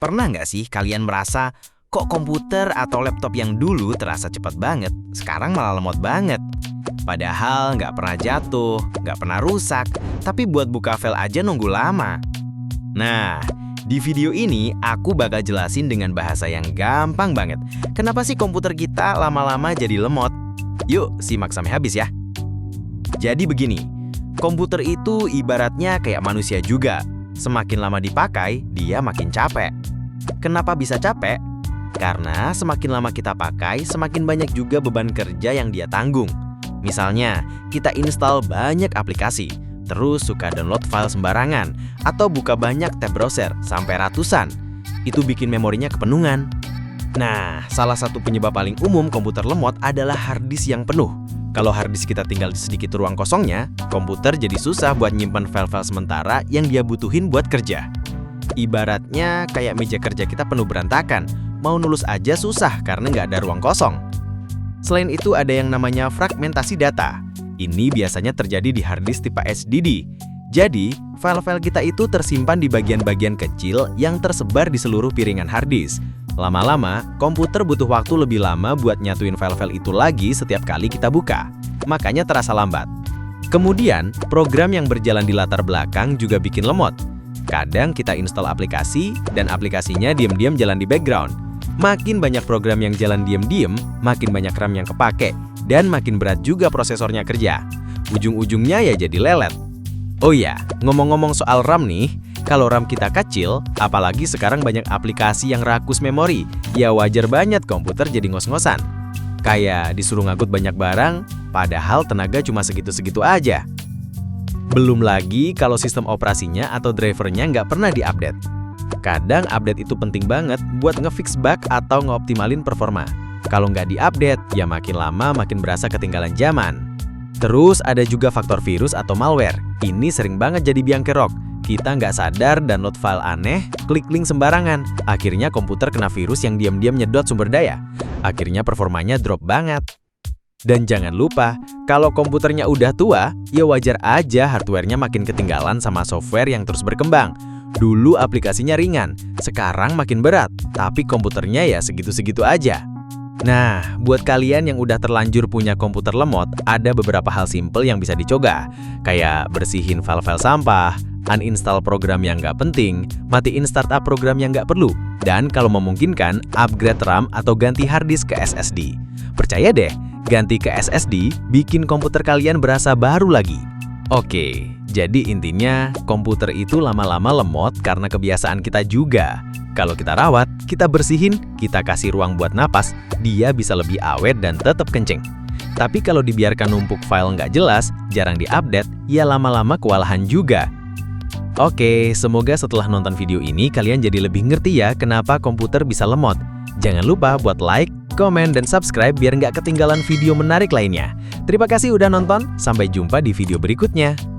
Pernah nggak sih kalian merasa, kok komputer atau laptop yang dulu terasa cepat banget, sekarang malah lemot banget? Padahal nggak pernah jatuh, nggak pernah rusak, tapi buat buka file aja nunggu lama. Nah, di video ini aku bakal jelasin dengan bahasa yang gampang banget. Kenapa sih komputer kita lama-lama jadi lemot? Yuk, simak sampai habis ya. Jadi begini, komputer itu ibaratnya kayak manusia juga. Semakin lama dipakai, dia makin capek. Kenapa bisa capek? Karena semakin lama kita pakai, semakin banyak juga beban kerja yang dia tanggung. Misalnya, kita install banyak aplikasi, terus suka download file sembarangan, atau buka banyak tab browser sampai ratusan. Itu bikin memorinya kepenuhan. Nah, salah satu penyebab paling umum komputer lemot adalah harddisk yang penuh. Kalau harddisk kita tinggal di sedikit ruang kosongnya, komputer jadi susah buat nyimpan file-file sementara yang dia butuhin buat kerja. Ibaratnya kayak meja kerja kita penuh berantakan, mau nulis aja susah karena nggak ada ruang kosong. Selain itu ada yang namanya fragmentasi data. Ini biasanya terjadi di harddisk tipe SSD. Jadi, file-file kita itu tersimpan di bagian-bagian kecil yang tersebar di seluruh piringan harddisk. Lama-lama, komputer butuh waktu lebih lama buat nyatuin file-file itu lagi setiap kali kita buka. Makanya terasa lambat. Kemudian, program yang berjalan di latar belakang juga bikin lemot. Kadang kita install aplikasi, dan aplikasinya diam-diam jalan di background. Makin banyak program yang jalan diam-diam, makin banyak RAM yang kepake, dan makin berat juga prosesornya kerja. Ujung-ujungnya ya jadi lelet. Oh ya, ngomong-ngomong soal RAM nih, kalau RAM kita kecil, apalagi sekarang banyak aplikasi yang rakus memori, ya wajar banget komputer jadi ngos-ngosan. Kayak disuruh ngangkut banyak barang, padahal tenaga cuma segitu-segitu aja. Belum lagi kalau sistem operasinya atau drivernya nggak pernah diupdate. Kadang update itu penting banget buat ngefix bug atau ngeoptimalin performa. Kalau nggak diupdate, ya makin lama makin berasa ketinggalan zaman. Terus ada juga faktor virus atau malware. Ini sering banget jadi biang kerok. Kita nggak sadar download file aneh, klik link sembarangan. Akhirnya komputer kena virus yang diam-diam nyedot sumber daya. Akhirnya performanya drop banget. Dan jangan lupa, kalau komputernya udah tua, ya wajar aja hardware-nya makin ketinggalan sama software yang terus berkembang. Dulu aplikasinya ringan, sekarang makin berat, tapi komputernya ya segitu-segitu aja. Nah, buat kalian yang udah terlanjur punya komputer lemot, ada beberapa hal simple yang bisa dicoba. Kayak bersihin file-file sampah, uninstall program yang nggak penting, matiin startup program yang nggak perlu, dan kalau memungkinkan, upgrade RAM atau ganti harddisk ke SSD. Percaya deh, ganti ke SSD bikin komputer kalian berasa baru lagi. Oke, jadi intinya komputer itu lama-lama lemot karena kebiasaan kita juga. Kalau kita rawat, kita bersihin, kita kasih ruang buat napas, dia bisa lebih awet dan tetap kenceng. Tapi kalau dibiarkan numpuk file nggak jelas, jarang diupdate, ya lama-lama kewalahan juga. Oke, semoga setelah nonton video ini kalian jadi lebih ngerti ya kenapa komputer bisa lemot. Jangan lupa buat like, komen, dan subscribe biar nggak ketinggalan video menarik lainnya. Terima kasih udah nonton, sampai jumpa di video berikutnya.